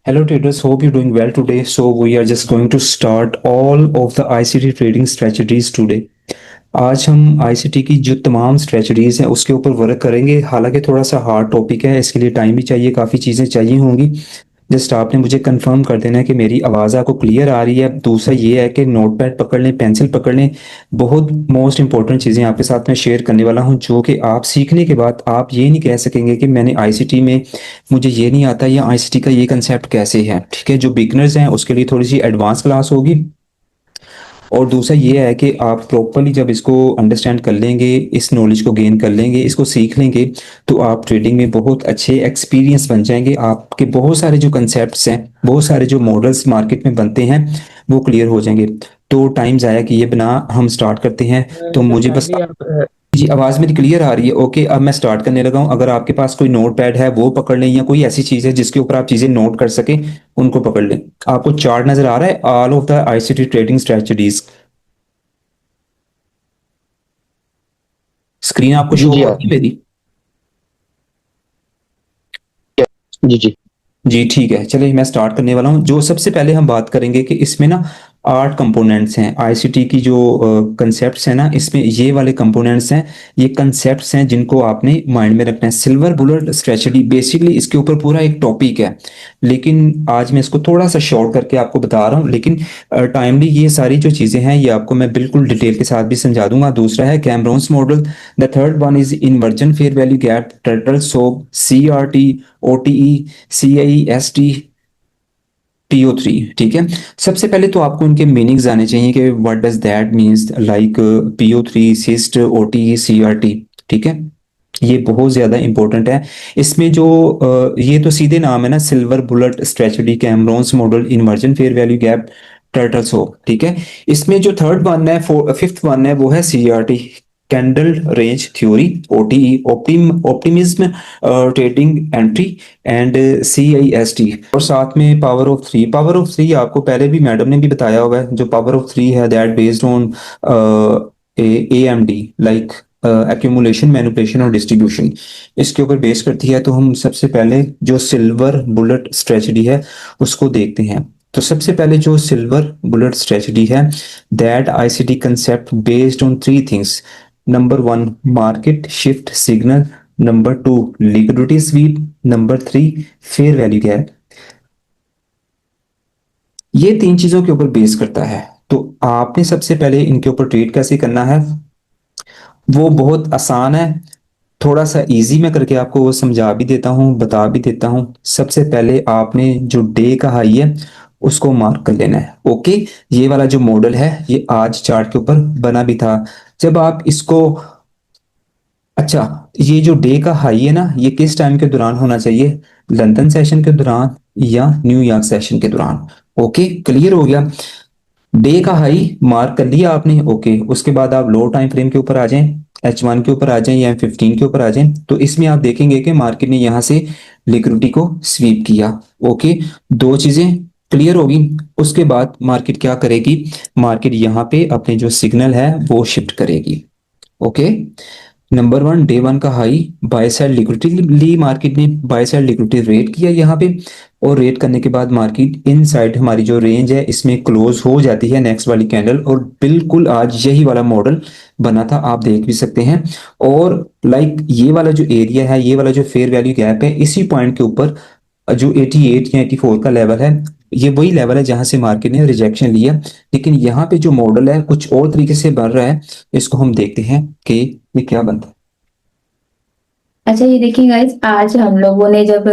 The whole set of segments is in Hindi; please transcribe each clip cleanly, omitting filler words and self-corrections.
Hello traders, hope you're doing well today. So we are just going to start all of the ICT trading strategies today. आज हम आईसीटी की जो तमाम स्ट्रेटजीज हैं उसके ऊपर वर्क करेंगे। हालांकि थोड़ा सा हार्ड टॉपिक है, इसके लिए टाइम भी चाहिए, काफ़ी चीज़ें चाहिए होंगी। जस्ट आपने मुझे कंफर्म कर देना है कि मेरी आवाज़ आपको क्लियर आ रही है। दूसरा ये है कि नोटपैड पकड़ लें, पेंसिल पकड़ लें। बहुत मोस्ट इंपॉर्टेंट चीज़ें आपके साथ मैं शेयर करने वाला हूं, जो कि आप सीखने के बाद आप ये नहीं कह सकेंगे कि मैंने आईसीटी में मुझे ये नहीं आता या आईसीटी का ये कंसेप्ट कैसे है। ठीक है, जो बिगनर्स हैं उसके लिए थोड़ी सी एडवांस क्लास होगी। और दूसरा ये है कि आप प्रॉपरली जब इसको अंडरस्टैंड कर लेंगे, इस नॉलेज को गेन कर लेंगे, इसको सीख लेंगे, तो आप ट्रेडिंग में बहुत अच्छे एक्सपीरियंस बन जाएंगे। आपके बहुत सारे जो कंसेप्ट्स हैं, बहुत सारे जो मॉडल्स मार्केट में बनते हैं, वो क्लियर हो जाएंगे। तो टाइम ज़ाया किए बिना हम स्टार्ट करते हैं। तो सर मुझे बस काइंडली आप जी, आवाज़ मेरी क्लियर आ रही है? ओके, अब मैं स्टार्ट करने लगा हूँ। अगर आपके पास कोई नोट पैड है वो पकड़ लें, या कोई ऐसी चीज़ है जिसके ऊपर आप चीज़ें नोट कर सकें, उनको पकड़ लें। आपको चार्ट नजर आ रहा है, all of the ICT trading strategies. Screen आपको जी शो जी हो रही है मेरी? जी जी जी ठीक है, चलिए मैं स्टार्ट करने वाला हूँ। जो सबसे पहले हम बात करेंगे कि इसमें ना 8 कंपोनेंट्स हैं आईसीटी की। जो कंसेप्ट्स हैं ना, इसमें ये वाले कंपोनेंट्स हैं, ये कंसेप्ट्स हैं जिनको आपने माइंड में रखना है। सिल्वर बुलेट स्ट्रेटजी बेसिकली इसके ऊपर पूरा एक टॉपिक है, लेकिन आज मैं इसको थोड़ा सा शॉर्ट करके आपको बता रहा हूँ। लेकिन टाइमली ये सारी जो चीज़ें हैं ये आपको मैं बिल्कुल डिटेल के साथ भी समझा दूंगा। दूसरा है Cameron's model. The third one is inversion fair value gap, turtle soup, CRT, OTE, CIST, TO3। ठीक है, सबसे पहले तो आपको इनके मीनिंग्स आने चाहिए कि what does that means, like PO3, cyst, OTE, CRT। ठीक है, ये बहुत ज्यादा इंपॉर्टेंट है। इसमें जो ये तो सीधे नाम है ना, silver bullet strategy, Cameron's model, inversion fair value gap, turtle soup. ठीक है, इसमें जो थर्ड वन है, फिफ्थ वन है, वो है CRT, candle range theory, OTE, optimism trading entry, and CIST। और साथ में power of three. Power of three आपको पहले भी मैडम ने भी बताया हुआ है। जो पावर ऑफ थ्री है, that based on AMD, like accumulation, manipulation और डिस्ट्रीब्यूशन, इसके ऊपर बेस करती है। तो हम सबसे पहले जो सिल्वर बुलेट स्ट्रेटजी है उसको देखते हैं। तो सबसे पहले जो सिल्वर बुलेट स्ट्रेटजी है, that ICT concept based on 3 things. Number 1, market shift signal. Number 2, liquidity SVEEP. Number 3, fair value gap. ये 3 चीजों के ऊपर बेस करता है। तो आपने सबसे पहले इनके ऊपर ट्रेड कैसे करना है, वो बहुत आसान है। थोड़ा सा इजी मैं करके आपको वो समझा भी देता हूँ, बता भी देता हूँ। सबसे पहले आपने जो डे का हाई है उसको मार्क कर लेना है। ओके, ये वाला जो मॉडल है ये आज चार्ट के ऊपर बना भी था। जब आप इसको, अच्छा, ये जो डे का हाई है ना, ये किस टाइम के दौरान होना चाहिए? लंदन सेशन के दौरान या न्यूयॉर्क सेशन के दौरान? ओके, क्लियर हो गया। डे का हाई मार्क कर लिया आपने। ओके, उसके बाद आप लो टाइम फ्रेम के ऊपर आ जाएं, H1 के ऊपर आ जाएं या M15 के ऊपर आ जाएं। तो इसमें आप देखेंगे कि मार्केट ने यहां से लिक्विडिटी को स्वीप किया। ओके, 2 चीजें क्लियर होगी। उसके बाद मार्केट क्या करेगी? मार्केट यहाँ पे अपने जो सिग्नल है वो शिफ्ट करेगी। ओके, नंबर 1, डे 1 का हाई, बाय साइड लिक्विडिटी ली मार्केट ने, बाय साइड लिक्विडिटी रेट किया यहाँ पे। और रेट करने के बाद मार्केट इन साइड हमारी जो रेंज है इसमें क्लोज हो जाती है नेक्स्ट वाली कैंडल। और बिल्कुल आज यही वाला मॉडल बना था, आप देख भी सकते हैं। और लाइक ये वाला जो एरिया है, ये वाला जो फेयर वैल्यू गैप है, इसी पॉइंट के ऊपर जो 88 या 84 का लेवल है, ये वही लेवल है जहां से मार्केट ने रिजेक्शन लिया। लेकिन यहाँ पे जो मॉडल है कुछ और तरीके से बन रहा है। इसको हम देखते हैं कि ये क्या बनता है। अच्छा, ये देखिए गाइस, आज हम लोगों ने जब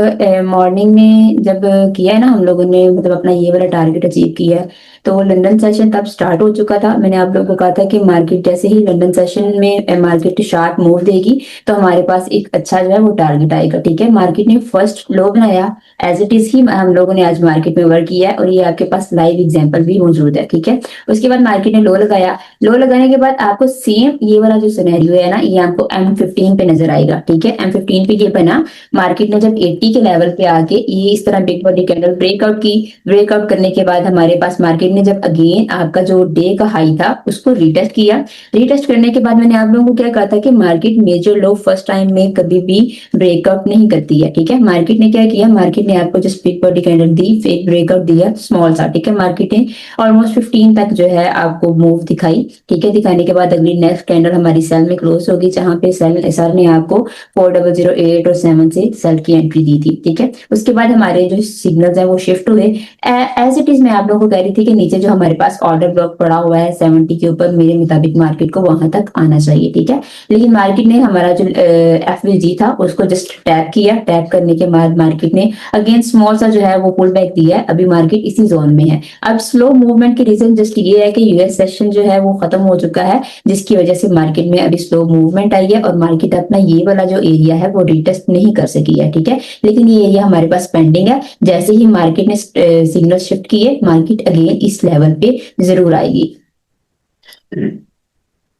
मॉर्निंग में जब किया है ना, हम लोगों ने मतलब अपना ये वाला टारगेट अचीव किया है। तो वो लंदन सेशन तब स्टार्ट हो चुका था। मैंने आप लोगों को कहा था कि मार्केट जैसे ही लंदन सेशन में मार्केट शार्प मूव देगी तो हमारे पास एक अच्छा जो है वो टारगेट आएगा। ठीक है, मार्केट ने फर्स्ट लो बनाया, एज इट इज ही हम लोगों ने आज मार्केट में वर्क किया है और ये आपके पास लाइव एग्जाम्पल भी मौजूद है। ठीक है, उसके बाद मार्केट ने लो लगाया। लो लगाने के बाद आपको सेम ये वाला जो सिनेरियो है ना, ये आपको M15 पे नजर आएगा। ठीक है, M15 पे ये बना, मार्केट ने जब 80 के लेवल पे आके ये इस तरह बिग बॉडी कैंडल ब्रेकआउट की, ब्रेकआउट करने के बाद हमारे पास मार्केट ने जब अगेन आपका जो डे का हाई था उसको रीटेस्ट किया। रीटेस्ट करने के बाद मैंने आप लोगों को क्या कहा था कि मार्केट मेजर लो फर्स्ट टाइम में कभी भी ब्रेकआउट नहीं करती है, ठीक है। मार्केट ने क्या किया, मार्केट ने आपको जस्ट बिग बॉडी कैंडल दी, फिर ब्रेकआउट दिया स्मॉल सा, ठीक है। मार्केट ने ऑलमोस्ट 15 तक जो है आपको मूव दिखाई, ठीक है। दिखाने के बाद अगली नेक्स्ट कैंडल हमारी सेल में क्लोज होगी, जहां पे सर ने आपको 4008 और 7 से सेल की एंट्री दी थी, ठीक है। उसके बाद हमारे जो सिग्नल्स है वो शिफ्ट हुए। एज इट इज मैं आप लोगों को कह रही थी कि नीचे जो हमारे पास ऑर्डर ब्लॉक पड़ा हुआ है 70 के ऊपर, मेरे मुताबिक मार्केट को वहां तक आना चाहिए, ठीक है। लेकिन मार्केट ने हमारा जो एफवीजी था उसको जस्ट टैप किया, टैप करने के बाद मार्केट ने अगेन स्मॉल सा जो है वो पुल बैक दिया है। अभी मार्केट इसी जोन में है। अब स्लो मूवमेंट के रीजन जस्ट ये है कि यूएस सेशन जो है वो खत्म हो चुका है, जिसकी वजह से मार्केट में अभी स्लो मूवमेंट आई है और मार्केट अपना ये वाला जो एरिया है वो रिटेस्ट नहीं कर सकी है, ठीक है। लेकिन ये एरिया हमारे पास पेंडिंग है। जैसे ही मार्केट ने सिग्नल शिफ्ट किए, मार्केट अगेन इस लेवल पे जरूर आएगी।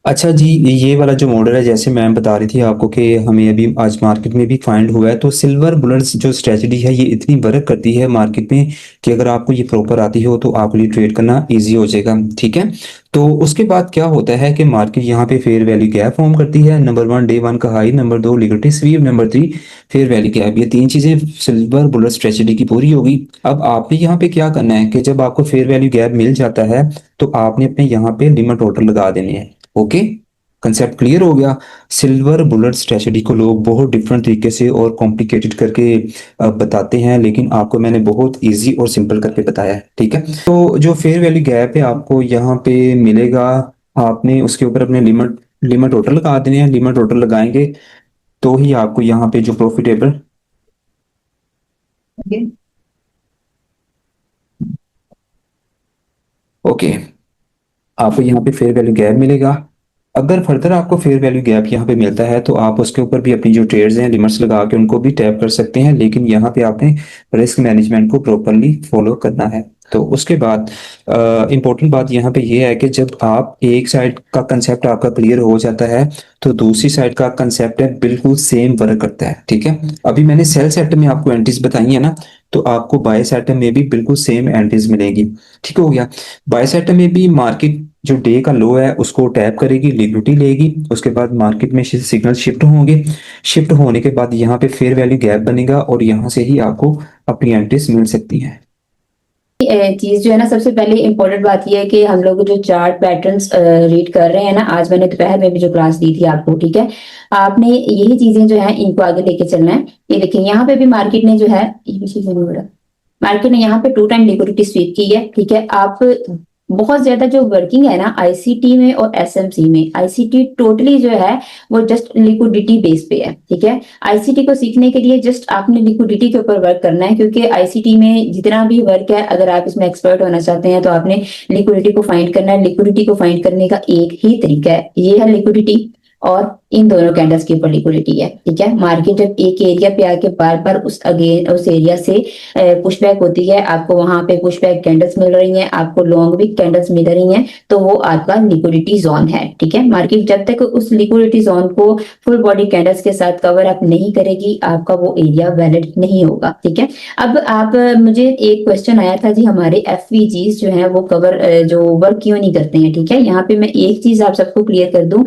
अच्छा जी, ये वाला जो मॉडल है जैसे मैम बता रही थी आपको कि हमें अभी आज मार्केट में भी फाइंड हुआ है, तो सिल्वर बुलेट्स जो स्ट्रेटजी है ये इतनी वर्क करती है मार्केट में कि अगर आपको ये प्रॉपर आती हो तो आपके लिए ट्रेड करना इजी हो जाएगा, ठीक है। तो उसके बाद क्या होता है कि मार्केट यहाँ पे फेयर वैल्यू गैप फॉर्म करती है। नंबर 1 डे 1 का high, number 2 liquidity SVEEP, number 3 fair value gap. ये 3 चीजें सिल्वर बुलेट स्ट्रेटजी की पूरी होगी। अब आपने यहाँ पे क्या करना है कि जब आपको फेयर वैल्यू गैप मिल जाता है तो आपने अपने यहाँ पे लिमिट ऑर्डर लगा देने हैं। ओके, कंसेप्ट क्लियर हो गया। सिल्वर बुलेट स्ट्रेटजी को लोग बहुत डिफरेंट तरीके से और कॉम्प्लिकेटेड करके बताते हैं, लेकिन आपको मैंने बहुत इजी और सिंपल करके बताया है, ठीक है। तो जो फेयर वैल्यू गैप है आपको यहाँ पे मिलेगा, आपने उसके ऊपर अपने लिमिट लिमिट ऑर्डर लगा देने हैं। लिमिट ऑर्डर लगाएंगे तो ही आपको यहाँ पे जो प्रॉफिटेबल, ओके, आपको यहाँ पे फेयर वैल्यू गैप मिलेगा। अगर फर्दर आपको फेयर वैल्यू गैप यहाँ पे मिलता है तो आप उसके ऊपर भी अपनी जो ट्रेड्स हैं लिमिट्स लगा के उनको भी टैप कर सकते हैं, लेकिन यहाँ पे आपने रिस्क मैनेजमेंट को प्रॉपरली फॉलो करना है। तो उसके बाद इंपॉर्टेंट बात यहाँ पे ये है कि जब आप एक साइड का कंसेप्ट आपका क्लियर हो जाता है तो दूसरी साइड का कंसेप्ट है बिल्कुल सेम वर्क करता है, ठीक है। अभी मैंने सेल सेट में आपको एंट्रीज बताई है ना, तो आपको बाय सेट में भी बिल्कुल सेम एंट्रीज मिलेगी, ठीक हो गया। बाय सेट में भी मार्केट जो डे का लो है उसको टैप करेगी, लिक्विडिटी लेगी, उसके बाद मार्केट में सिग्नल शिफ्ट होंगे। शिफ्ट होने के बाद यहाँ पे फेयर वैल्यू गैप बनेगा और यहाँ से ही आपको अपनी एंट्रीज मिल सकती हैं। चीज जो है ना, सबसे पहले इंपॉर्टेंट बात ये है कि हम लोग जो चार्ट पैटर्न्स रीड कर रहे हैं ना, आज मैंने दोपहर में भी जो क्लास दी थी आपको, ठीक है। आपने यही चीजें जो है इनको आगे लेके चलना है। ये देखिए यहाँ पे भी मार्केट ने जो है, ये भी चीज नहीं हो रहा, मार्केट ने यहाँ पे 2 टाइम लिक्विडिटी स्वीप की है, ठीक है। आप बहुत ज्यादा जो वर्किंग है ना आईसीटी में और एसएमसी में, आईसीटी टोटली जो है वो जस्ट लिक्विडिटी बेस पे है, ठीक है। आईसीटी को सीखने के लिए जस्ट आपने लिक्विडिटी के ऊपर वर्क करना है, क्योंकि आईसीटी में जितना भी वर्क है, अगर आप इसमें एक्सपर्ट होना चाहते हैं तो आपने लिक्विडिटी को फाइंड करना है। लिक्विडिटी को फाइंड करने का एक ही तरीका है, ये है लिक्विडिटी, और इन दोनों कैंडल्स की ऊपर लिक्विडिटी है, ठीक है। मार्केट जब एक एरिया पे आके बार बार उस एरिया से पुशबैक होती है, आपको वहां पे पुशबैक कैंडल्स मिल रही हैं, आपको लॉन्ग भी कैंडल्स मिल रही हैं, तो वो आपका लिक्विडिटी जोन है, ठीक है। मार्केट जब तक उस लिक्विडिटी जोन को फुल बॉडी कैंडल्स के साथ कवर अप नहीं करेगी, आपका वो एरिया वैलिड नहीं होगा, ठीक है। अब आप मुझे एक क्वेश्चन आया था जी, हमारे एफवीजीज जो है वो कवर जो वर्क क्यों नहीं करते हैं, ठीक है। यहाँ पे मैं एक चीज आप सबको क्लियर कर दूं,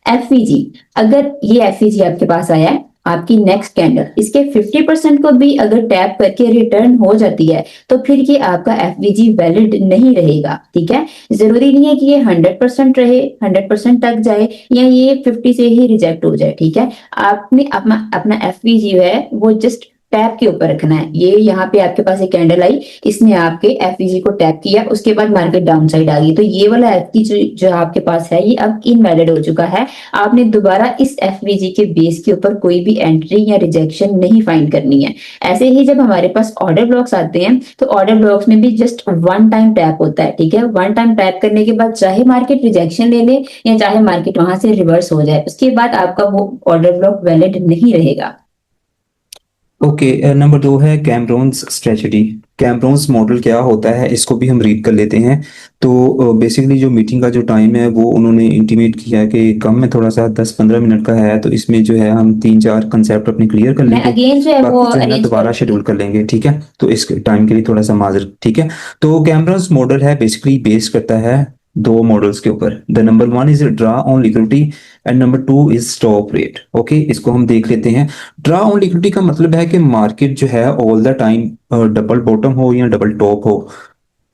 एफवीजी, अगर ये एफवीजी आपके पास आया है, आपकी नेक्स्ट कैंडल इसके 50% को भी अगर टैप करके रिटर्न हो जाती है, तो फिर ये आपका एफवीजी वैलिड नहीं रहेगा, ठीक है। जरूरी नहीं है कि ये 100% रहे, 100% तक जाए, या ये 50 से ही रिजेक्ट हो जाए, ठीक है। आपने अपना एफवीजी है वो जस्ट टैप के ऊपर रखना है। ये यहाँ पे आपके पास एक कैंडल आई, इसने आपके एफवीजी को टैप किया, उसके बाद मार्केट डाउन साइड आ गई, तो ये वाला एफवीजी जो आपके पास है ये अब इनवैलिड हो चुका है। आपने दोबारा इस एफवीजी के बेस के ऊपर कोई भी एंट्री या रिजेक्शन नहीं फाइंड करनी है। ऐसे ही जब हमारे पास ऑर्डर ब्लॉक्स आते हैं, तो ऑर्डर ब्लॉक्स में भी जस्ट 1 टाइम टैप होता है, ठीक है। 1 टाइम टैप करने के बाद चाहे मार्केट रिजेक्शन ले ले या चाहे मार्केट वहां से रिवर्स हो जाए, उसके बाद आपका वो ऑर्डर ब्लॉक वैलिड नहीं रहेगा। ओके, नंबर 2 है कैमरोन्स स्ट्रेटजी। कैमरोन्स मॉडल क्या होता है इसको भी हम रीड कर लेते हैं। तो बेसिकली जो मीटिंग का जो टाइम है वो उन्होंने इंटीमेट किया है कि कम में थोड़ा सा 10-15 मिनट का है, तो इसमें जो है हम 3-4 कंसेप्ट अपने क्लियर कर मैं लेंगे, अगेन जो है वो बाकी जो है ना अरेंज कर दोबारा शेड्यूल लूंगी। कर लेंगे, ठीक है। तो इस टाइम के लिए थोड़ा सा माजर, ठीक है। तो कैमरोन्स मॉडल है बेसिकली बेस करता है दो मॉडल्स के ऊपर। The number one is draw on liquidity and number two is stop rate. Okay, इसको हम देख लेते हैं। ड्रा ऑन लिक्विडिटी का मतलब है कि मार्केट जो है all the time double bottom हो या डबल टॉप हो,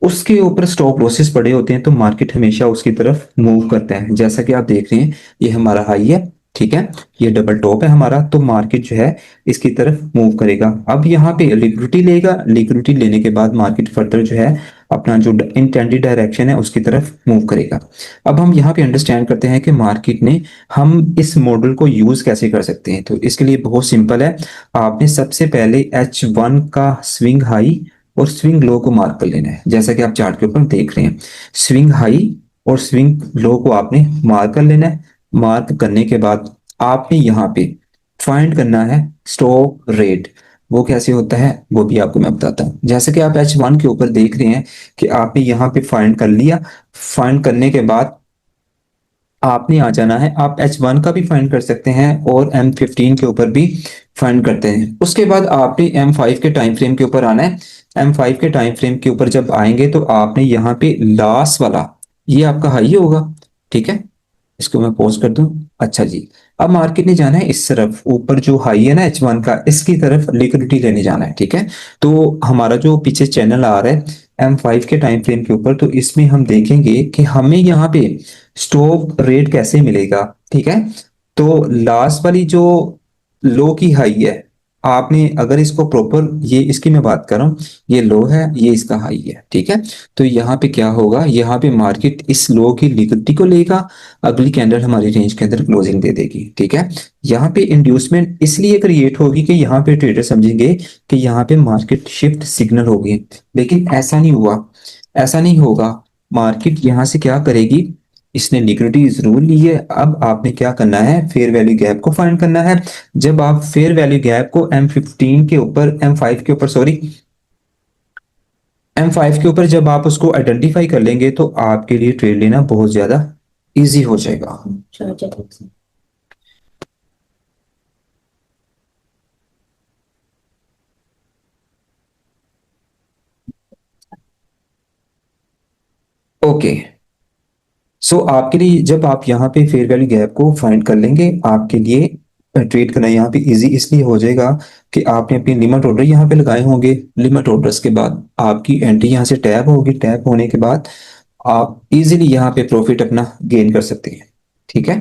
उसके ऊपर स्टॉप लॉसेस पड़े होते हैं, तो मार्केट हमेशा उसकी तरफ मूव करता है। जैसा कि आप देख रहे हैं ये हमारा हाई है, ठीक है, ये डबल टॉप है हमारा, तो मार्केट जो है इसकी तरफ मूव करेगा। अब यहाँ पे लिक्विडिटी लेगा, लिक्विडिटी लेने के बाद मार्केट फर्दर जो है अपना जो इंटेंडेड डायरेक्शन है उसकी तरफ मूव करेगा। अब हम यहाँ पे अंडरस्टैंड करते हैं कि मार्केट ने हम इस मॉडल को यूज कैसे कर सकते हैं। तो इसके लिए बहुत सिंपल है, आपने सबसे पहले H1 का स्विंग हाई और स्विंग लो को मार्क कर लेना है। जैसा कि आप चार्ट के ऊपर देख रहे हैं, स्विंग हाई और स्विंग लो को आपने मार्क कर लेना है। मार्क करने के बाद आपने यहाँ पे फाइंड करना है स्टॉप रेट। वो कैसे होता है वो भी आपको मैं बताता हूँ। जैसे कि आप H1 के ऊपर देख रहे हैं कि आपने यहाँ पे फाइंड कर लिया। फाइंड करने के बाद आपने आ जाना है, आप H1 का भी फाइंड कर सकते हैं और M15 के ऊपर भी फाइंड करते हैं। उसके बाद आपने M5 के टाइम फ्रेम के ऊपर आना है। M5 के टाइम फ्रेम के ऊपर जब आएंगे तो आपने यहाँ पे लास्ट वाला, ये आपका हाई होगा, ठीक है। इसको मैं पॉज कर दूं। अच्छा जी, अब मार्केट ने जाना है इस तरफ, ऊपर जो हाई है ना H1 का, इसकी तरफ लिक्विडिटी लेने जाना है, ठीक है। तो हमारा जो पीछे चैनल आ रहा है M5 के टाइम फ्रेम के ऊपर, तो इसमें हम देखेंगे कि हमें यहाँ पे स्टॉप रेट कैसे मिलेगा, ठीक है। तो लास्ट वाली जो लो की हाई है, आपने अगर इसको प्रॉपर, ये इसकी मैं बात कर रहा हूँ, ये लो है ये इसका हाई है, ठीक है। तो यहाँ पे क्या होगा, यहाँ पे मार्केट इस लो की लिक्विडिटी को लेगा, अगली कैंडल हमारी रेंज के अंदर क्लोजिंग दे देगी, ठीक है। यहाँ पे इंड्यूसमेंट इसलिए क्रिएट होगी कि यहाँ पे ट्रेडर समझेंगे कि यहाँ पे मार्केट शिफ्ट सिग्नल होगी, लेकिन ऐसा नहीं हुआ, ऐसा नहीं होगा। मार्केट यहाँ से क्या करेगी, इसने लिक्विडिटी जरूर ली है। अब आपने क्या करना है, फेयर वैल्यू गैप को फाइंड करना है। जब आप फेयर वैल्यू गैप को M15 के ऊपर, M5 के ऊपर, सॉरी, M5 के ऊपर जब आप उसको आइडेंटिफाई कर लेंगे तो आपके लिए ट्रेड लेना बहुत ज्यादा इजी हो जाएगा। चलो चलो ठीक है। ओके, सो आपके लिए जब आप यहाँ पे फेयर वैल्यू गैप को फाइंड कर लेंगे, आपके लिए ट्रेड करना यहाँ पे इजी इसलिए हो जाएगा कि आपने अपनी लिमिट ऑर्डर यहाँ पे लगाए होंगे। लिमिट ऑर्डर्स के बाद आपकी एंट्री यहाँ से टैप होगी, टैप होने के बाद आप इजीली यहाँ पे प्रॉफिट अपना गेन कर सकते हैं, ठीक है।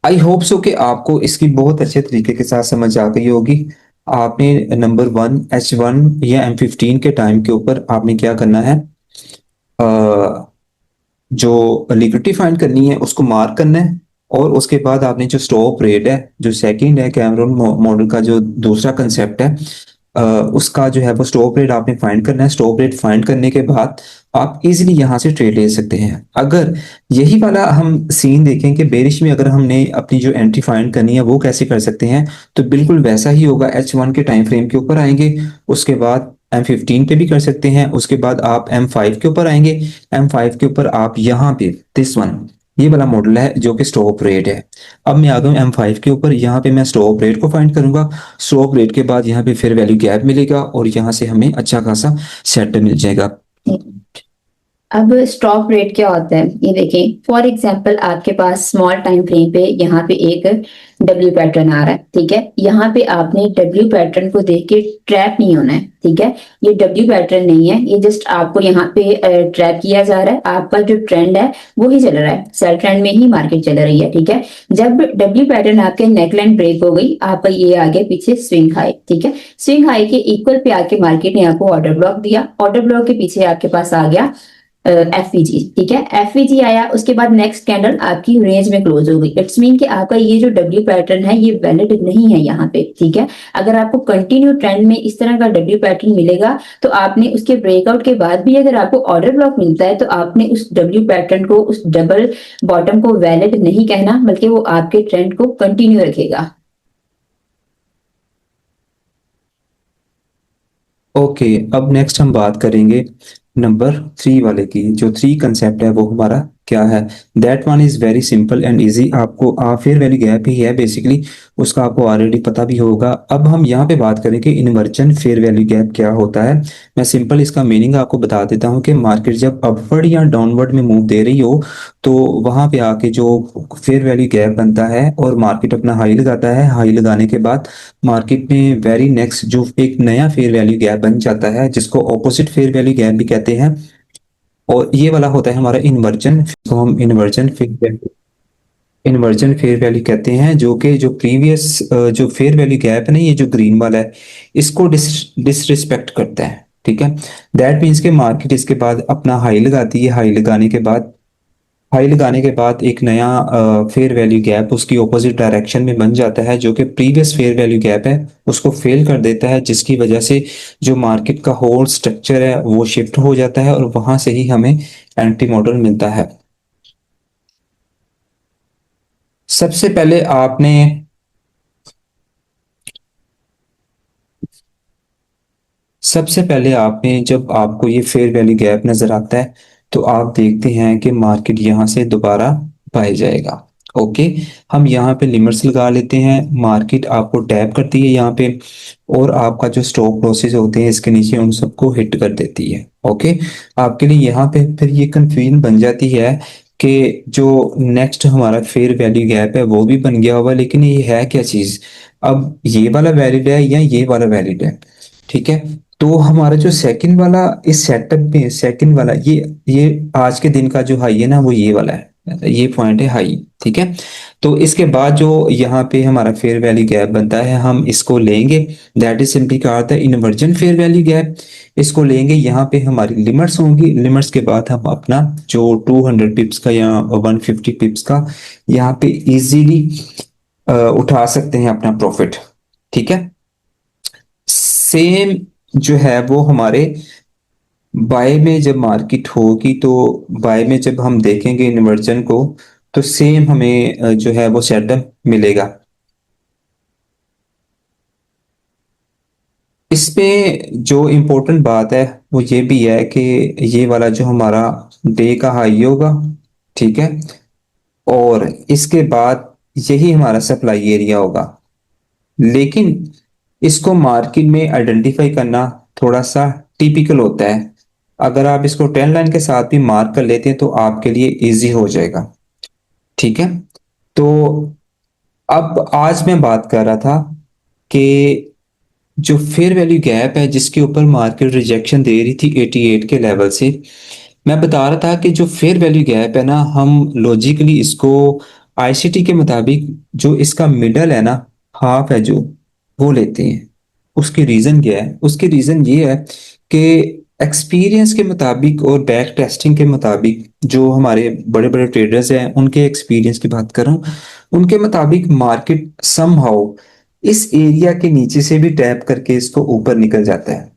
आई होप सो कि आपको इसकी बहुत अच्छे तरीके के साथ समझ आ गई होगी। आपने नंबर वन H1 या M15 के टाइम के ऊपर आपने क्या करना है, जो लिक्विडिटी फाइंड करनी है उसको मार्क करना है, और उसके बाद आपने जो स्टॉप रेट है, जो सेकंड है कैमरॉन मॉडल का जो दूसरा कंसेप्ट है, उसका जो है वो स्टॉप रेट आपने फाइंड करना है। स्टॉप रेट फाइंड करने के बाद आप इजीली यहाँ से ट्रेड ले सकते हैं। अगर यही वाला हम सीन देखें कि बेरिश में अगर हमने अपनी जो एंट्री फाइंड करनी है वो कैसे कर सकते हैं, तो बिल्कुल वैसा ही होगा। H1 के टाइम फ्रेम के ऊपर आएंगे, उसके बाद M15 पे भी कर सकते हैं, उसके बाद आप M5 के ऊपर आएंगे। M5 के ऊपर आप यहाँ पे दिस वन, ये वाला मॉडल है जो कि स्टॉप रेट है। अब मैं आ गया हूँ M5 के ऊपर, यहाँ पे मैं स्टॉप रेट को फाइंड करूंगा। स्टॉप रेट के बाद यहाँ पे फिर वैल्यू गैप मिलेगा और यहाँ से हमें अच्छा खासा सेट मिल जाएगा। अब स्टॉप रेट क्या होता है ये देखें। फॉर एग्जांपल आपके पास स्मॉल टाइम फ्रेम पे यहाँ पे एक डब्ल्यू पैटर्न आ रहा है, ठीक है। यहाँ पे आपने डब्ल्यू पैटर्न को देख के ट्रैप नहीं होना है, ठीक है। ये डब्ल्यू पैटर्न नहीं है, ये जस्ट आपको यहाँ पे ट्रैप किया जा रहा है। आपका जो ट्रेंड है वो ही चल रहा है, सेल ट्रेंड में ही मार्केट चल रही है, ठीक है। जब डब्ल्यू पैटर्न आपके नेकलाइन ब्रेक हो गई, आपका ये आगे पीछे स्विंग हाई, ठीक है। स्विंग हाई के इक्वल पे आके मार्केट ने आपको ऑर्डर ब्लॉक दिया। ऑर्डर ब्लॉक के पीछे आपके पास आ गया एफवीजी, ठीक है। एफवीजी आया, उसके बाद नेक्स्ट कैंडल आपकी रेंज में क्लोज हो गई। इट्स मीन कि आपका ये जो डब्ल्यू पैटर्न है ये वैलिड नहीं है यहाँ पे, ठीक है। अगर आपको कंटिन्यू ट्रेंड में इस तरह का डब्ल्यू पैटर्न मिलेगा तो आपने उसके ब्रेकआउट के बाद भी अगर आपको ऑर्डर ब्लॉक मिलता है तो आपने उस डब्ल्यू पैटर्न को, उस डबल बॉटम को वैलिड नहीं कहना, बल्कि वो आपके ट्रेंड को कंटिन्यू रखेगा। ओके, अब नेक्स्ट हम बात करेंगे नंबर 3 वाले की। जो 3 कंसेप्ट है वो हमारा क्या है? That one is very simple and easy. आपको फेयर वैल्यू गैप ही है बेसिकली, उसका आपको ऑलरेडी पता भी होगा। अब हम यहाँ पे बात करें कि इन्वर्जन फेयर वैल्यू गैप क्या होता है। मैं सिंपल इसका मीनिंग आपको बता देता हूँ कि मार्केट जब अपवर्ड या डाउनवर्ड में मूव दे रही हो, तो वहां पे आके जो फेयर वैल्यू गैप बनता है और मार्केट अपना हाई लगाता है, हाई लगाने के बाद मार्केट में वेरी नेक्स्ट जो एक नया फेयर वैल्यू गैप बन जाता है, जिसको ऑपोजिट फेयर वैल्यू गैप भी कहते हैं। और ये वाला होता है हमारा इन्वर्जन, तो हम इन्वर्जन फेयर वैल्यू कहते हैं, जो कि जो प्रीवियस जो फेयर वैल्यू गैप है ना, ये जो ग्रीन वाला है, इसको डिसरिस्पेक्ट करता है। ठीक है, दैट मीन्स के मार्केट इसके बाद अपना हाई लगाती है, हाई लगाने के बाद एक नया फेयर वैल्यू गैप उसकी ऑपोजिट डायरेक्शन में बन जाता है, जो कि प्रीवियस फेयर वैल्यू गैप है उसको फेल कर देता है, जिसकी वजह से जो मार्केट का होल स्ट्रक्चर है वो शिफ्ट हो जाता है और वहां से ही हमें एंटी मॉडल मिलता है। सबसे पहले आपने सबसे पहले आपने जब आपको ये फेयर वैल्यू गैप नजर आता है, तो आप देखते हैं कि मार्केट यहाँ से दोबारा बाय जाएगा। ओके, हम यहाँ पे लिमिट्स लगा लेते हैं, मार्केट आपको टैप करती है यहाँ पे, और आपका जो स्टॉप लॉसेस होते हैं इसके नीचे उन सबको हिट कर देती है। ओके, आपके लिए यहाँ पे फिर ये कंफ्यूजन बन जाती है कि जो नेक्स्ट हमारा फेयर वैल्यू गैप है वो भी बन गया होगा, लेकिन ये है क्या चीज? अब ये वाला वैलिड है या ये वाला वैलिड है? ठीक है, तो हमारा जो सेकंड वाला इस सेटअप में, सेकंड वाला ये आज के दिन का जो हाई है ना, वो ये वाला है, ये पॉइंट है हाई। ठीक है, तो इसके बाद जो यहाँ पे हमारा फेयर वैल्यू गैप बनता है, हम इसको लेंगे, दैट इज सिंपली कहा था इन्वर्जन फेयर वैल्यू गैप। इसको लेंगे, यहाँ पे हमारी लिमिट्स होंगी, लिमिट्स के बाद हम अपना जो 200 पिप्स का या 150 पिप्स का यहाँ पे इजीली उठा सकते हैं अपना प्रॉफिट। ठीक है, सेम जो है वो हमारे बाय में जब मार्केट होगी, तो बाय में जब हम देखेंगे इन्वर्जन को, तो सेम हमें जो है वो सेटअप मिलेगा। इसमें जो इम्पोर्टेंट बात है वो ये भी है कि ये वाला जो हमारा डे का हाई होगा, ठीक है, और इसके बाद यही हमारा सप्लाई एरिया होगा। लेकिन इसको मार्केट में आइडेंटिफाई करना थोड़ा सा टिपिकल होता है। अगर आप इसको 10 लाइन के साथ भी मार्क कर लेते हैं तो आपके लिए इजी हो जाएगा। ठीक है, तो अब आज मैं बात कर रहा था कि जो फेयर वैल्यू गैप है जिसके ऊपर मार्केट रिजेक्शन दे रही थी 88 के लेवल से, मैं बता रहा था कि जो फेयर वैल्यू गैप है ना, हम लॉजिकली इसको आईसीटी के मुताबिक जो इसका मिडल है ना, हाफ है जो, वो लेते हैं। उसकी रीजन क्या है? उसकी रीजन ये है कि एक्सपीरियंस के मुताबिक और बैक टेस्टिंग के मुताबिक, जो हमारे बड़े बड़े ट्रेडर्स हैं उनके एक्सपीरियंस की बात कर रहा हूँ, उनके मुताबिक मार्केट समहाउ इस एरिया के नीचे से भी टैप करके इसको ऊपर निकल जाता है।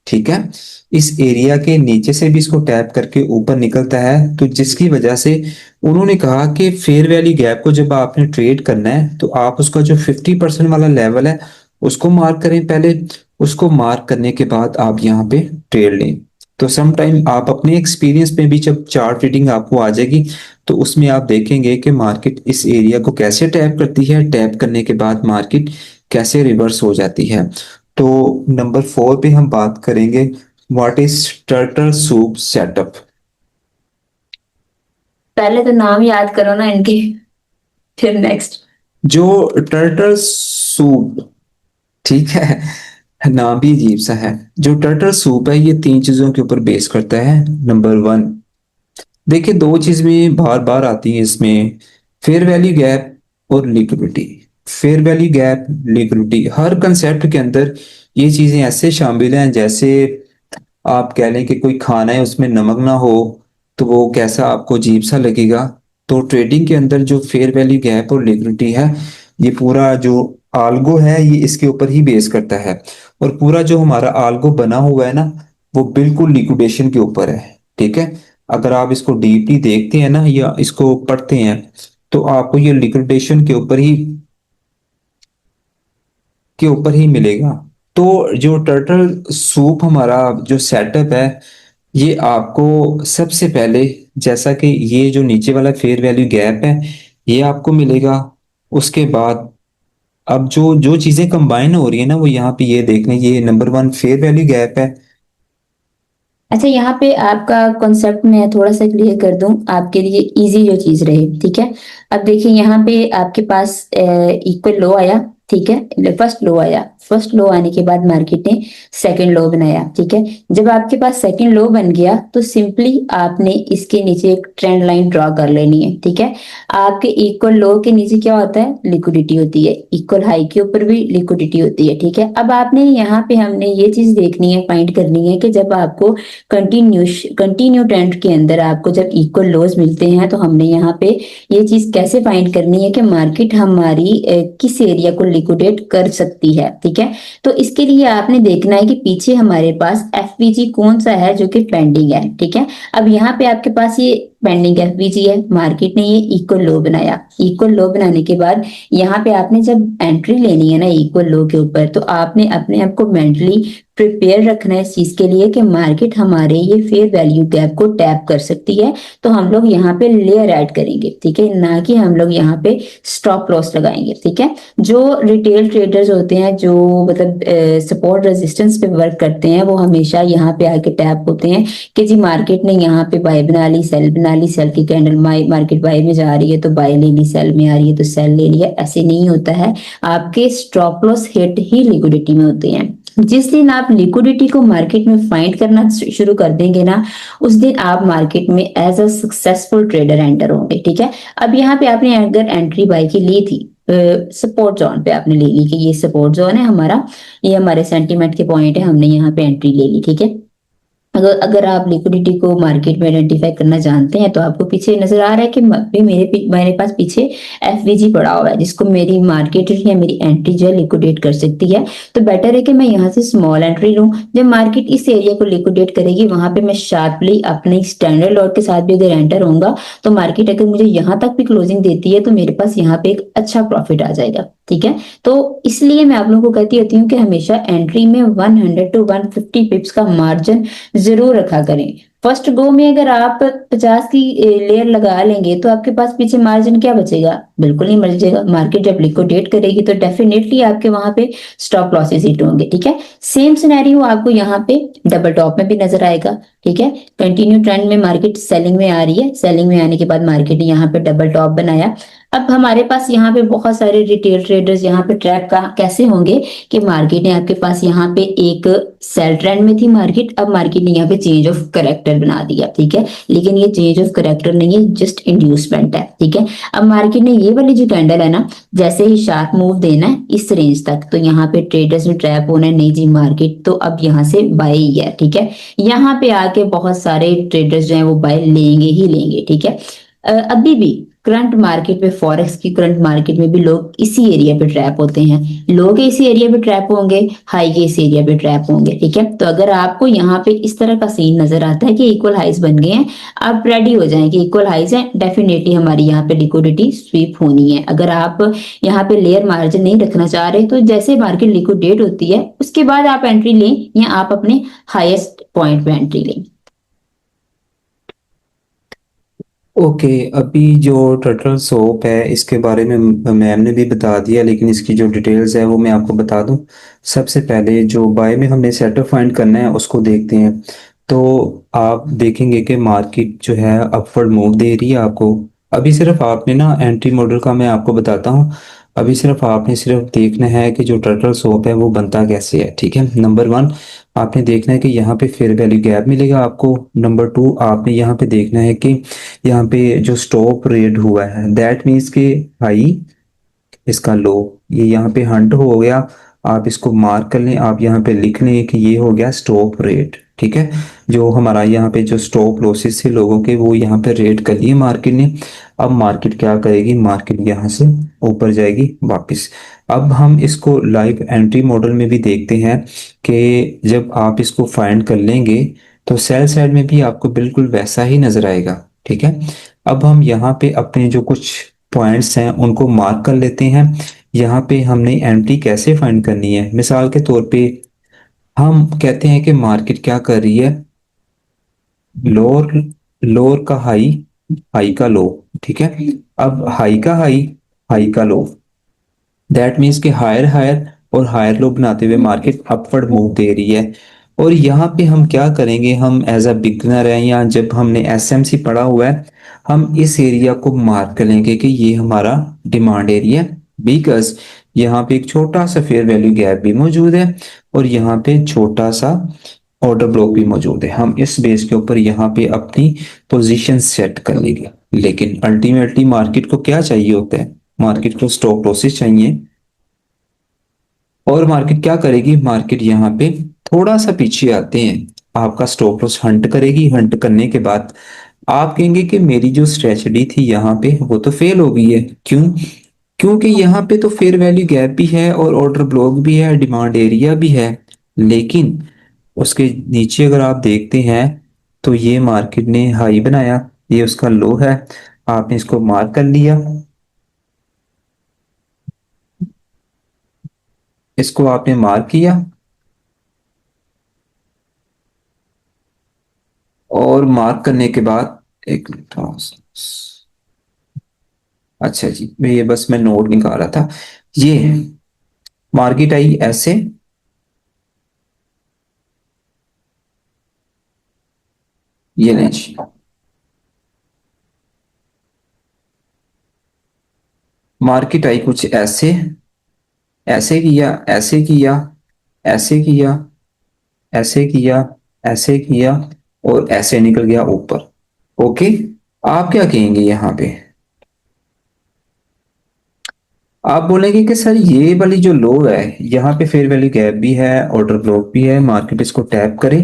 ठीक है, इस एरिया के नीचे से भी इसको टैप करके ऊपर निकलता है, तो जिसकी वजह से उन्होंने कहा कि फेयर वैल्यू गैप को जब आपने ट्रेड करना है, तो आप उसका जो 50% वाला लेवल है उसको मार्क करें पहले। उसको मार्क करने के बाद आप यहाँ पे ट्रेड लें। तो सम टाइम आप अपने एक्सपीरियंस में भी जब चार्ट रीडिंग आपको आ जाएगी, तो उसमें आप देखेंगे कि मार्केट इस एरिया को कैसे टैप करती है, टैप करने के बाद मार्केट कैसे रिवर्स हो जाती है। तो नंबर 4 पे हम बात करेंगे, what is turtle soup setup. पहले तो नाम याद करो ना इनके, फिर नेक्स्ट। जो टर्टल सूप, ठीक है, नाम भी अजीब सा है। जो टर्टल सूप है ये 3 चीजों के ऊपर बेस करता है। नंबर 1, देखिए 2 चीज में बार बार आती है इसमें, फेयर वैल्यू गैप और liquidity. Fair value gap, liquidity, हर कंसेप्ट के अंदर ये चीजें ऐसे शामिल हैं जैसे आप कह लें कि कोई खाना है उसमें नमक ना हो, तो वो कैसा आपको अजीब सा लगेगा। तो ट्रेडिंग के अंदर जो फेयर वैल्यू गैप और लिक्विडिटी है, ये पूरा जो आल्गो है ये इसके ऊपर ही बेस करता है। और पूरा जो हमारा आल्गो बना हुआ है ना, वो बिल्कुल लिक्विडेशन के ऊपर है। ठीक है, अगर आप इसको डीपली देखते हैं ना या इसको पढ़ते हैं, तो आपको ये लिक्विडेशन के ऊपर ही मिलेगा। तो जो टर्टल सूप हमारा जो सेटअप है, ये आपको सबसे पहले, जैसा कि ये जो नीचे वाला फेयर वैल्यू गैप है ये आपको मिलेगा। उसके बाद अब जो जो चीजें कंबाइन हो रही है ना, वो यहाँ पे ये देख लें, ये number one fair value gap है। अच्छा, यहाँ पे आपका कॉन्सेप्ट मैं थोड़ा सा क्लियर कर दूं आपके लिए, इजी जो चीज रहे, ठीक है। अब देखिए यहाँ पे आपके पास इक्वल लो आया, ठीक है, फर्स्ट लो आया, फर्स्ट लो आने के बाद मार्केट ने सेकंड लो बनाया, ठीक है। जब आपके पास सेकंड लो बन गया तो सिंपली आपने इसके नीचे एक ट्रेंड लाइन ड्रॉ कर लेनी है, ठीक है। आपके इक्वल लो के नीचे क्या होता है, लिक्विडिटी होती है, इक्वल हाई के ऊपर भी लिक्विडिटी होती है, ठीक है। अब आपने यहाँ पे हमने ये चीज देखनी है, फाइंड करनी है कि जब आपको कंटिन्यू ट्रेंड के अंदर आपको जब इक्वल लोज मिलते हैं तो हमने यहाँ पे ये चीज कैसे फाइंड करनी है कि मार्केट हमारी किस एरिया को लिक्विडेट कर सकती है, ठीक है। तो इसके लिए आपने देखना है कि पीछे हमारे पास एफवीजी कौन सा है जो कि पेंडिंग है, ठीक है। अब यहाँ पे आपके पास ये पेंडिंग एफवीजी है, मार्केट ने ये इक्वल लो बनाया, इक्वल लो बनाने के बाद यहाँ पे आपने जब एंट्री लेनी है ना इक्वल लो के ऊपर, तो आपने अपने आप को मेंटली प्रिपेयर रखना है इस चीज के लिए कि मार्केट हमारे ये फेयर वैल्यू गैप को टैप कर सकती है। तो हम लोग यहाँ पे लेयर ऐड करेंगे, ठीक है, ना कि हम लोग यहाँ पे स्टॉप लॉस लगाएंगे, ठीक है। जो रिटेल ट्रेडर्स होते हैं, जो मतलब सपोर्ट रेजिस्टेंस पे वर्क करते हैं, वो हमेशा यहाँ पे आके टैप होते हैं कि जी मार्केट ने यहाँ पे बाय बना ली, सेल बना ली, सेल की कैंडल मार्केट बाय में जा रही है तो बाय ले ली, सेल में आ रही है तो सेल ले लिया, ऐसे नहीं होता है। आपके स्टॉप लॉस हिट ही लिक्विडिटी में होते हैं। जिस दिन आप लिक्विडिटी को मार्केट में फाइंड करना शुरू कर देंगे ना, उस दिन आप मार्केट में as a successful trader enter होंगे, ठीक है। अब यहाँ पे आपने अगर एंट्री बाय की ली थी, सपोर्ट जोन पे आपने ले ली कि ये सपोर्ट जोन है हमारा, ये हमारे सेंटीमेंट के पॉइंट है, हमने यहाँ पे एंट्री ले ली, ठीक है। अगर अगर आप लिक्विडिटी को मार्केट में आइडेंटिफाई करना जानते हैं तो आपको पीछे नजर आ रहा है कि मेरे पास पीछे एफवीजी पड़ा हुआ है जिसको मेरी मार्केट या मेरी एंट्री जो है लिक्विडेट कर सकती है। तो बेटर है कि मैं यहाँ से स्मॉल एंट्री लूं। जब मार्केट इस एरिया को लिक्विडेट करेगी वहां पे मैं शार्पली अपने स्टैंडर्ड लॉट के साथ भी अगर एंटर होऊंगा तो मार्केट अगर मुझे यहाँ तक भी क्लोजिंग देती है तो मेरे पास यहाँ पे एक अच्छा प्रॉफिट आ जाएगा, ठीक है। तो इसलिए मैं आप लोगों को कहती होती हूँ कि हमेशा एंट्री में 100 टू 150 पिप्स का मार्जिन जरूर रखा करें। फर्स्ट गो में अगर आप 50 की लेयर लगा लेंगे तो आपके पास पीछे मार्जिन क्या बचेगा, बिल्कुल नहीं बचेगा। मार्केट जब लिक्विडेट करेगी तो डेफिनेटली आपके वहां पे स्टॉप लॉसेस हिट होंगे, ठीक है। सेम सिनेरियो आपको यहाँ पे डबल टॉप में भी नजर आएगा, ठीक है। कंटिन्यू ट्रेंड में मार्केट सेलिंग में आ रही है, सेलिंग में आने के बाद मार्केट ने यहाँ पे डबल टॉप बनाया। अब हमारे पास यहाँ पे बहुत सारे रिटेल ट्रेडर्स यहाँ पे ट्रैप का कैसे होंगे कि मार्केट ने आपके पास यहाँ पे एक सेल ट्रेंड में थी मार्केट, अब मार्केट ने यहाँ पे चेंज ऑफ करेक्टर बना दिया, ठीक है। लेकिन ये चेंज ऑफ करेक्टर नहीं है, जस्ट इंड्यूसमेंट है, ठीक है। अब मार्केट ने ये वाली जो कैंडल है ना, जैसे ही शार्प मूव देना है इस रेंज तक तो यहाँ पे ट्रेडर्स में ट्रैप होना है, नहीं जी मार्केट तो अब यहाँ से बाय ही है, ठीक है। यहाँ पे आके बहुत सारे ट्रेडर्स जो है वो बाय लेंगे ही लेंगे, ठीक है। अभी भी करंट मार्केट में, फॉरेक्स की करंट मार्केट में भी लोग इसी एरिया पे ट्रैप होते हैं, लोग इसी एरिया पे ट्रैप होंगे, हाई के इस एरिया पे ट्रैप होंगे, ठीक है। तो अगर आपको यहाँ पे इस तरह का सीन नजर आता है कि इक्वल हाइज बन गए हैं, आप रेडी हो जाएं कि इक्वल हाइज है, डेफिनेटली हमारी यहाँ पे लिक्विडिटी स्वीप होनी है। अगर आप यहाँ पे लेयर मार्जिन नहीं रखना चाह रहे तो जैसे मार्केट लिक्विडेट होती है उसके बाद आप एंट्री लें या आप अपने हाईएस्ट पॉइंट पे एंट्री लें। ओके, अभी जो टर्टल सोप है इसके बारे में मैम ने भी बता दिया, लेकिन इसकी जो डिटेल्स है वो मैं आपको बता दूं। सबसे पहले जो बाय में हमने सेटअप फाइंड करना है उसको देखते हैं। तो आप देखेंगे कि मार्केट जो है अपवर्ड मूव दे रही है आपको। अभी सिर्फ आपने ना एंट्री मॉडल का मैं आपको बताता हूँ। अभी सिर्फ आपने सिर्फ देखना है कि जो टर्टल सोप है वो बनता कैसे है, ठीक है। नंबर वन, आपने देखना है कि यहाँ पे फेयर वैल्यू गैप मिलेगा आपको। नंबर टू, आपने यहाँ पे देखना है कि यहाँ पे जो स्टॉप रेट हुआ है दैट मीन्स के हाई, इसका लो, ये यहाँ पे हंट हो गया। आप इसको मार्क कर लें, आप यहाँ पे लिख लें कि ये हो गया स्टॉप रेट, ठीक है। जो हमारा यहाँ पे जो स्टॉप लॉसेस थे लोगों के वो यहाँ पे रेट कर लिए मार्केट ने। अब मार्केट क्या करेगी, मार्केट यहाँ से ऊपर जाएगी वापस। अब हम इसको लाइव एंट्री मॉडल में भी देखते हैं कि जब आप इसको फाइंड कर लेंगे तो सेल साइड में भी आपको बिल्कुल वैसा ही नजर आएगा, ठीक है। अब हम यहाँ पे अपने जो कुछ पॉइंट्स हैं उनको मार्क कर लेते हैं। यहाँ पे हमने एंट्री कैसे फाइंड करनी है, मिसाल के तौर पे हम कहते हैं कि मार्केट क्या कर रही है, लोअर लोअर का हाई, हाई का लो, ठीक है। अब हाई का हाई, हाई का लो, दैट मीन्स कि हायर हायर और हायर लो बनाते हुए मार्केट अपवर्ड मूव दे रही है। और यहाँ पे हम क्या करेंगे, हम एज अ बिगनर है या जब हमने एसएमसी पढ़ा हुआ है, हम इस एरिया को मार्क कर लेंगे कि ये हमारा डिमांड एरिया है, बिकॉज यहाँ पे एक छोटा सा फेयर वैल्यू गैप भी मौजूद है और यहाँ पे छोटा सा ऑर्डर ब्लॉक भी मौजूद है। हम इस बेस के ऊपर यहाँ पे अपनी पोजीशन सेट कर लेंगे। लेकिन अल्टीमेटली मार्केट को क्या चाहिए होता है, मार्केट को स्टॉप लॉसेस चाहिए। और मार्केट क्या करेगी, मार्केट यहाँ पे थोड़ा सा पीछे आते हैं, आपका स्टॉप लॉस हंट करेगी। हंट करने के बाद आप कहेंगे कि मेरी जो स्ट्रेटजी थी यहाँ पे वो तो फेल हो गई है। क्यों? क्योंकि यहाँ पे तो फेयर वैल्यू गैप भी है और ऑर्डर ब्लॉक भी है, डिमांड एरिया भी है, लेकिन उसके नीचे अगर आप देखते हैं तो ये मार्केट ने हाई बनाया, ये उसका लो है, आपने इसको मार्क कर लिया, इसको आपने मार्क किया और मार्क करने के बाद एक मिनट, हाँ, अच्छा जी, मैं नोट निकाल रहा था। ये मार्केट आई ऐसे, ये नहीं जी, मार्केट आई कुछ ऐसे, ऐसे किया, ऐसे किया, ऐसे किया, ऐसे किया, ऐसे किया और ऐसे निकल गया ऊपर। ओके, आप क्या कहेंगे यहाँ पे? आप बोलेंगे कि सर ये वाली जो लो है, यहाँ पे फेयर वैल्यू गैप भी है, ऑर्डर ब्लॉक भी है, मार्केट इसको टैप करे,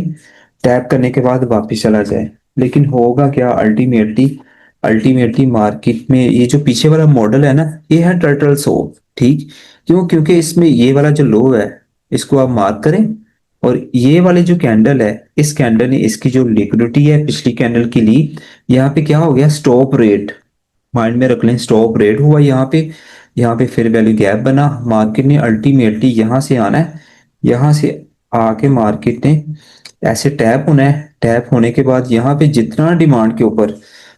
टैप करने के बाद वापस चला जाए। लेकिन होगा क्या अल्टीमेटली, अल्टीमेटली मार्केट में ये जो पीछे वाला मॉडल है ना, ये है टर्टल सो, ठीक। क्यों? क्योंकि इसमें ये वाला जो लो है, इसको आप मार्क करें और ये वाले जो कैंडल है, इस कैंडल ने इसकी जो लिक्विडिटी है पिछली कैंडल की ली, यहाँ पे क्या हो गया, स्टॉप रेट, माइंड में रख लें, स्टॉप रेट हुआ यहाँ पे। यहाँ पे फिर वैल्यू गैप बना, मार्केट ने अल्टीमेटली यहाँ से आना है, यहाँ से आके मार्केट ने ऐसे टैप होना है। टैप होने के बाद यहाँ पे जितना डिमांड के ऊपर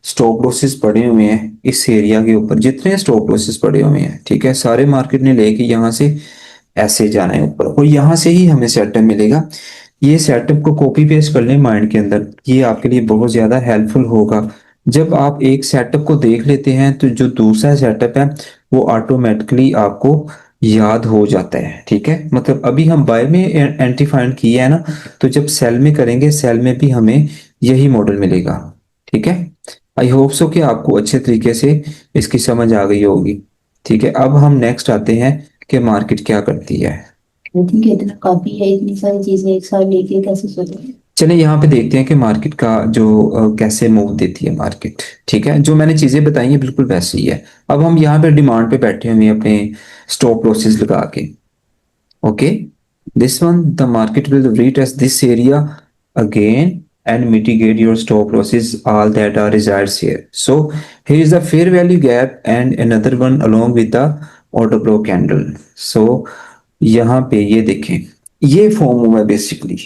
स्टॉप लॉसेस पड़े हुए हैं, इस एरिया के ऊपर जितने स्टॉप लॉसेस पड़े हुए हैं, ठीक है, सारे मार्केट ने लेके यहाँ से ऐसे जाना है ऊपर और यहाँ से ही हमें सेटअप मिलेगा। ये सेटअप को कॉपी पेस्ट कर लें माइंड के अंदर, ये आपके लिए बहुत ज्यादा हेल्पफुल होगा। जब आप एक सेटअप को देख लेते हैं तो जो दूसरा सेटअप है वो ऑटोमेटिकली आपको याद हो जाता है, ठीक है। मतलब अभी हम बाय में एंट्री फाइंड किया है ना, तो जब सेल में करेंगे, सेल में भी हमें यही मॉडल मिलेगा, ठीक है। आई होप सो कि आपको अच्छे तरीके से इसकी समझ आ गई होगी, ठीक है। अब हम नेक्स्ट आते हैं कि मार्केट क्या करती है। आई थिंक इतना काफी है, इतनी सारी चीजें एक साथ लेके कैसे सोचें। चलिए यहाँ पे देखते हैं कि मार्केट का जो कैसे मूव देती है मार्केट, ठीक है। जो मैंने चीजें बताई हैं बिल्कुल वैसे ही है। अब हम यहाँ पे डिमांड पे बैठे हुए हैं अपने स्टॉप लॉसेस लगा के। Okay, this one the market will retest this area again and mitigate your stop losses, all that are resides here. So here is the fair value gap and another one along with the order block candle. So यहाँ पे ये देखें, ये फॉर्म हुआ है बेसिकली।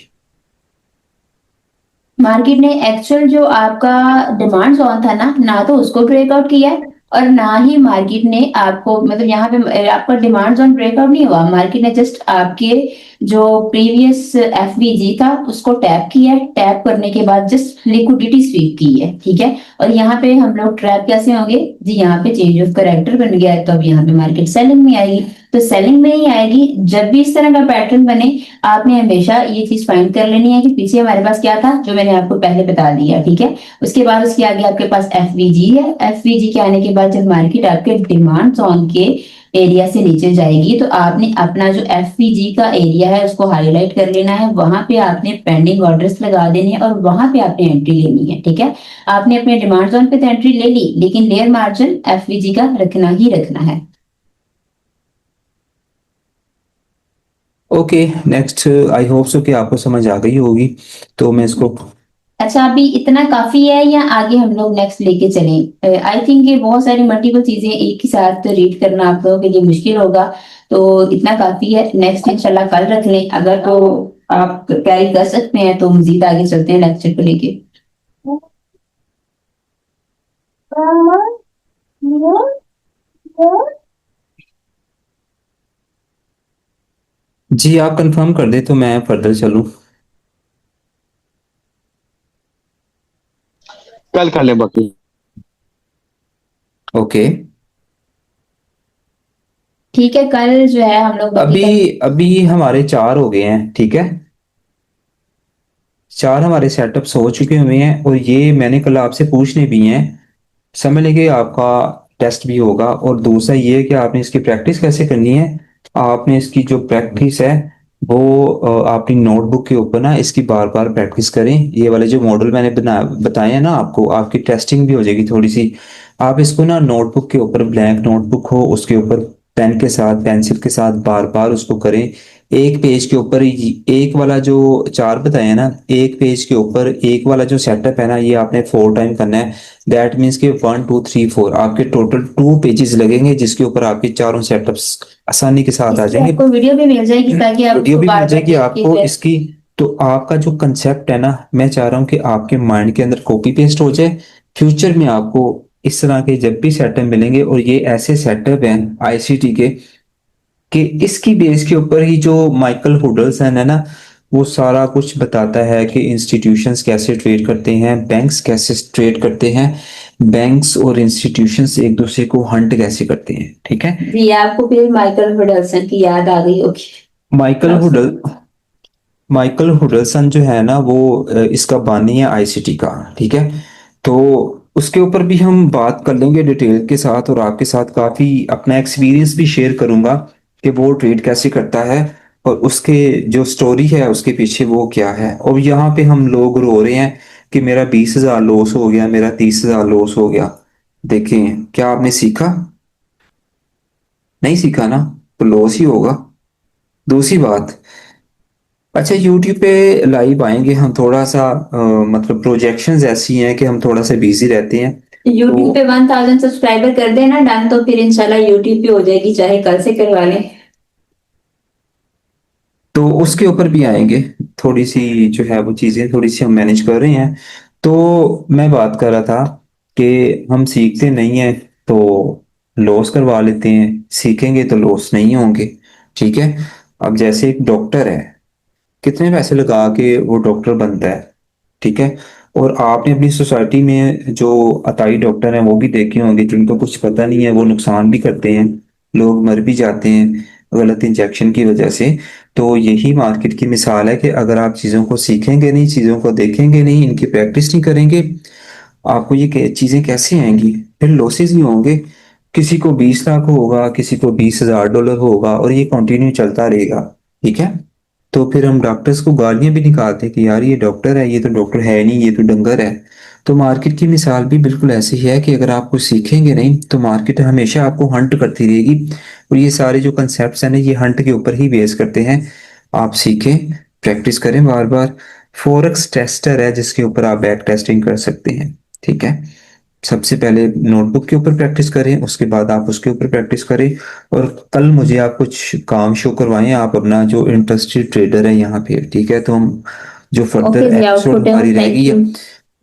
मार्केट ने एक्चुअल जो आपका डिमांड जोन था ना तो उसको ब्रेकआउट किया है और ना ही मार्केट ने आपको, मतलब यहाँ पे आपका डिमांड जोन ब्रेकआउट नहीं हुआ, मार्केट ने जस्ट आपके जो प्रीवियस एफवीजी था उसको टैप किया है। टैप करने के बाद जस्ट लिक्विडिटी स्वीप की है, ठीक है। और यहाँ पे हम लोग ट्रैप कैसे होंगे जी, यहाँ पे चेंज ऑफ करेक्टर बन गया है तो अब यहाँ पे मार्केट सेलिंग में आएगी। तो सेलिंग में ही आएगी जब भी इस तरह का पैटर्न बने। आपने हमेशा ये चीज फाइंड कर लेनी है कि पीछे हमारे पास क्या था, जो मैंने आपको पहले बता दिया, ठीक है। उसके बाद उसके आगे आपके पास एफवीजी है। एफवीजी के आने के बाद जब मार्केट आपके डिमांड जोन के एरिया से नीचे जाएगी तो आपने अपना जो एफवीजी का एरिया है उसको हाईलाइट कर लेना है, वहां पे आपने पेंडिंग ऑर्डर्स लगा देने हैं और वहां पे आपने एंट्री लेनी है, ठीक है। आपने अपने डिमांड जोन पे तो एंट्री ले ली, लेकिन लेयर मार्जिन एफवीजी का रखना ही रखना है। Okay, next I hope so कि आपको समझ आ गई होगी, तो मैं इसको, अच्छा अभी इतना काफी है या आगे हम लोग नेक्स्ट लेके चलें? आई थिंक ये बहुत सारी मल्टीपल चीजें एक ही साथ रीड करना आप लोगों के लिए मुश्किल होगा, तो इतना काफी है। नेक्स्ट इंशाल्लाह कल रख लें, अगर तो आप कैरी कर सकते हैं। तो मजीद आगे चलते हैं लेक्चर को लेके। जी आप कंफर्म कर दे तो मैं फर्दर चलूँ। कल कर ले बाकी। ओके। ठीक है, कल जो है हम लोग बाकी अभी अभी हमारे 4 हो गए हैं, ठीक है। 4 हमारे सेटअप्स हो चुके हुए हैं और ये मैंने कल आपसे पूछने भी हैं। समझ लेंगे आपका टेस्ट भी होगा। और दूसरा ये कि आपने इसकी प्रैक्टिस कैसे करनी है। आपने इसकी जो प्रैक्टिस है वो अपनी नोटबुक के ऊपर ना इसकी बार बार प्रैक्टिस करें। ये वाले जो मॉडल मैंने बताए हैं ना आपको, आपकी टेस्टिंग भी हो जाएगी थोड़ी सी। आप इसको ना नोटबुक के ऊपर, ब्लैंक नोटबुक हो उसके ऊपर पेन के साथ, पेंसिल के साथ बार बार उसको करें। एक पेज के ऊपर एक वाला जो 4 बताए हैं ना, एक पेज के ऊपर एक वाला जो सेटअप है ना, ये आपने 4 टाइम करना है। दैट मीन्स कि 1 2 3 4 आपके टोटल 2 पेजेस लगेंगे जिसके ऊपर आपके चारों सेटअप्स आसानी के साथ आ इसकी जाएंगे। आपको वीडियो भी मिल जाएगी ताकि आप वीडियो उसको भी मिल बार बार जाएगी देख के आपको फिर। इसकी। तो आपका जो कंसेप्ट है ना, मैं चाह रहा हूँ कि आपके माइंड के अंदर कॉपी पेस्ट हो जाए। फ्यूचर में आपको इस तरह के जब भी सेटअप मिलेंगे, और ये ऐसे सेटअप हैं आईसीटी के कि इसकी बेस के ऊपर ही जो माइकल हुडलसन है ना, वो सारा कुछ बताता है कि इंस्टीट्यूशंस कैसे ट्रेड करते हैं, बैंक्स कैसे ट्रेड करते हैं, बैंक्स और इंस्टीट्यूशंस एक दूसरे को हंट कैसे करते हैं, ठीक है। जी, आपको फिर माइकल हुडलसन की याद आ गई होगी। माइकल अब हुडल माइकल हुडलसन जो है ना वो इसका बानी है आईसीटी का, ठीक है। तो उसके ऊपर भी हम बात कर लेंगे डिटेल के साथ, और आपके साथ काफी अपना एक्सपीरियंस भी शेयर करूंगा कि वो ट्रेड कैसे करता है और उसके जो स्टोरी है उसके पीछे वो क्या है। और यहाँ पे हम लोग रो रहे हैं कि मेरा 20,000 लॉस हो गया, मेरा 30,000 लॉस हो गया। देखें क्या आपने सीखा? नहीं सीखा ना, तो लॉस ही होगा। दूसरी बात, अच्छा यूट्यूब पे लाइव आएंगे हम थोड़ा सा, मतलब प्रोजेक्शंस ऐसी हैं कि हम थोड़ा सा बिजी रहते हैं। तो यूट्यूब पे 1000 सब्सक्राइबर कर देना डन, तो फिर इंशाल्लाह यूट्यूब पे हो जाएगी, चाहे कल से करवा लें। तो उसके ऊपर भी आएंगे। थोड़ी सी जो है वो चीजें थोड़ी सी हम मैनेज कर रहे हैं। तो मैं बात कर रहा था कि हम सीखते नहीं हैं तो लॉस करवा लेते हैं, सीखेंगे तो लॉस नहीं होंगे, ठीक है। अब जैसे एक डॉक्टर है, कितने पैसे लगा के वो डॉक्टर बनता है, ठीक है। और आपने अपनी सोसाइटी में जो अताई डॉक्टर हैं वो भी देखे होंगे जिनको कुछ पता नहीं है, वो नुकसान भी करते हैं, लोग मर भी जाते हैं गलत इंजेक्शन की वजह से। तो यही मार्केट की मिसाल है कि अगर आप चीज़ों को सीखेंगे नहीं, चीज़ों को देखेंगे नहीं, इनकी प्रैक्टिस नहीं करेंगे, आपको ये चीज़ें कैसे आएंगी? फिर लॉसेस ही होंगे। किसी को 20 लाख होगा, किसी को $20,000 होगा, और ये कंटिन्यू चलता रहेगा, ठीक है। तो फिर हम डॉक्टर्स को गालियां भी निकालते हैं कि यार ये डॉक्टर है, ये तो डॉक्टर है नहीं, ये तो डंगर है। तो मार्केट की मिसाल भी बिल्कुल ऐसी ही है कि अगर आप कुछ सीखेंगे नहीं तो मार्केट हमेशा आपको हंट करती रहेगी। और ये सारे जो कंसेप्ट हैं ना, ये हंट के ऊपर ही बेस करते हैं। आप सीखें, प्रैक्टिस करें बार बार। फॉरेक्स टेस्टर है जिसके ऊपर आप बैक टेस्टिंग कर सकते हैं, ठीक है। सबसे पहले नोटबुक के ऊपर प्रैक्टिस करें, उसके बाद आप उसके ऊपर प्रैक्टिस करें। और कल मुझे आप कुछ काम शो करवाएं, आप अपना जो इंटरेस्टेड ट्रेडर है यहाँ पे, ठीक है। तो हम जो ओके फर्दर जी, एपिसोड आउटपुट है, हमारी थैंक रहेगी यू।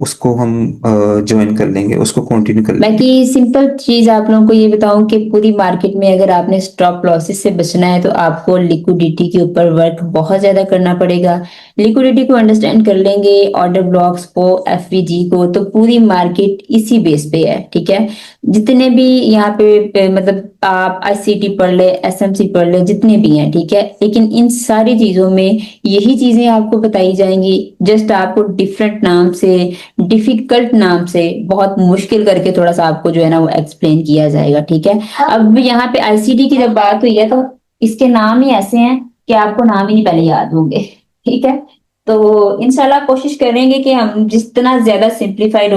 उसको हम ज्वाइन कर लेंगे, उसको कंटिन्यू कर लेंगे। बाकी सिंपल चीज आप लोगों को ये बताऊं कि पूरी मार्केट में अगर आपने स्टॉप लॉसेस से बचना है तो आपको लिक्विडिटी के ऊपर वर्क बहुत ज्यादा करना पड़ेगा। लिक्विडिटी को अंडरस्टैंड कर लेंगे, ऑर्डर ब्लॉक्स को, एफवीजी को, तो पूरी मार्केट इसी बेस पे है, ठीक है। जितने भी यहाँ पे मतलब आप आईसीटी पढ़ ले, एसएमसी पढ़ ले, जितने भी हैं, ठीक है, लेकिन इन सारी चीजों में यही चीजें आपको बताई जाएंगी। जस्ट आपको डिफरेंट नाम से, डिफिकल्ट नाम से, बहुत मुश्किल करके थोड़ा सा आपको जो है ना वो एक्सप्लेन किया जाएगा, ठीक है। अब यहाँ पे आईसीटी की जब बात हुई है तो इसके नाम ही ऐसे हैं कि आपको नाम ही नहीं पहले याद होंगे, ठीक है। तो इंशाल्लाह कोशिश करेंगे कि हम जितना ज्यादा सिंप्लीफाइड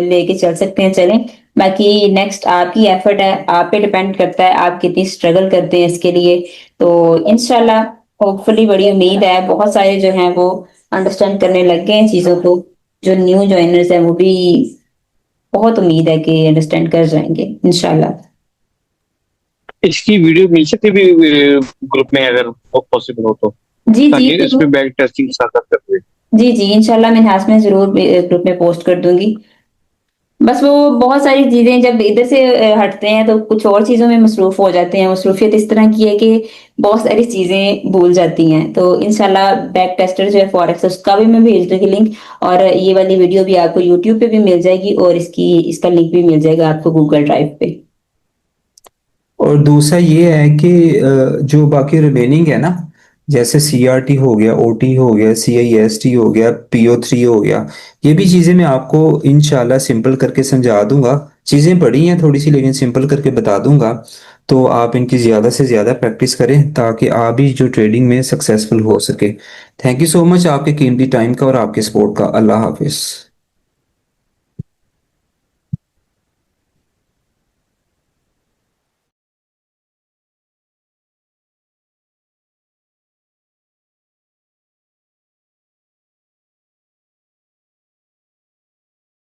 लेके चल सकते हैं चलें। बाकी नेक्स्ट आपकी एफर्ट है, आप पे डिपेंड करता है आप कितनी स्ट्रगल करते हैं इसके लिए। तो इंशाल्लाह होपफुली, बड़ी उम्मीद है, बहुत सारे जो हैं वो अंडरस्टैंड करने लग गए हैं चीजों को। जो न्यू ज्वाइनर्स हैं वो भी, बहुत उम्मीद है कि अंडरस्टैंड कर जाएंगे इंशाल्लाह। इसकी वीडियो मिल सकती भी ग्रुप में अगर पॉसिबल हो तो। जी, जी, ताकि तो इसमें बैक टेस्टिंग साथ-साथ कर दें। जी, जी, इंशाल्लाह मैं एनहांसमेंट ज़रूर ग्रुप में पोस्ट कर दूँगी। बस वो बहुत सारी चीज़ें जब इधर से हटते हैं तो कुछ और चीज़ों में मसरूफ़ हो जाते हैं। मसरूफ़ियत इस तरह की है कि बहुत सारी चीज़ें भूल जाती हैं। तो इंशाल्लाह बैक टेस्टर जो है फॉरेक्स उसका भी मैं भेज दूँगी लिंक, और ये वाली वीडियो भी आपको यूट्यूब पे भी मिल जाएगी, और इसका लिंक भी मिल जाएगा आपको गूगल ड्राइव पे। और दूसरा ये है कि जो बाकी रिमेनिंग है ना, जैसे सीआरटी हो गया, ओटी हो गया, सीआईएसटी हो गया, पीओ3 हो गया, ये भी चीज़ें मैं आपको इंशाल्लाह सिंपल करके समझा दूंगा। चीज़ें पढ़ी हैं थोड़ी सी, लेकिन सिंपल करके बता दूंगा। तो आप इनकी ज़्यादा से ज़्यादा प्रैक्टिस करें ताकि आप भी जो ट्रेडिंग में सक्सेसफुल हो सके। थैंक यू सो मच आपके कीमती टाइम का और आपके सपोर्ट का। अल्लाह हाफिज़।